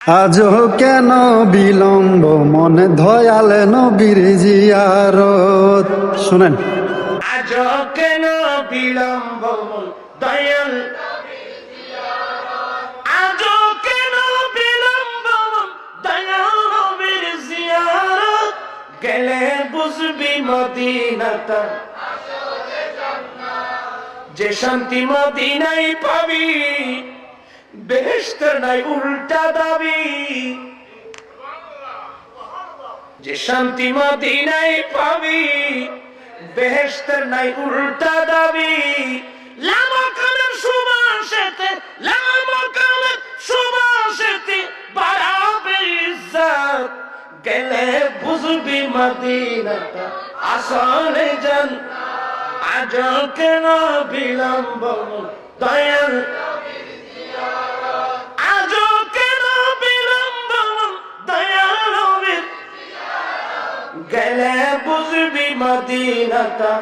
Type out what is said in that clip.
আজও কেন বিলম্ব মনে দয়াল নবীর জিয়ারত। শুনেন, আজও কেন বিলম্ব দয়াল, আজও কেন বিলম্ব দয়াল নবীর জিয়ারত, গেলে বুঝবি মদিনাটা যে শান্তি মদিনায় পাবি, বেহেশতের নাই উল্টা দাবি। যে শান্তি মদিনায় পাবি, বেহেশতের নাই উল্টা দাবি। লামাকামের সুবাসেতে, লামাকামের সুবাসেতে বাড়াবে ইজ্জত, গেলে বুঝবি মদিনাটা আসলে জান। আজও কেন বিলম্ব দয়াল, আজও কেন বিলম্ব দয়াল নবীর, গেলে বুঝবি মদিনাটা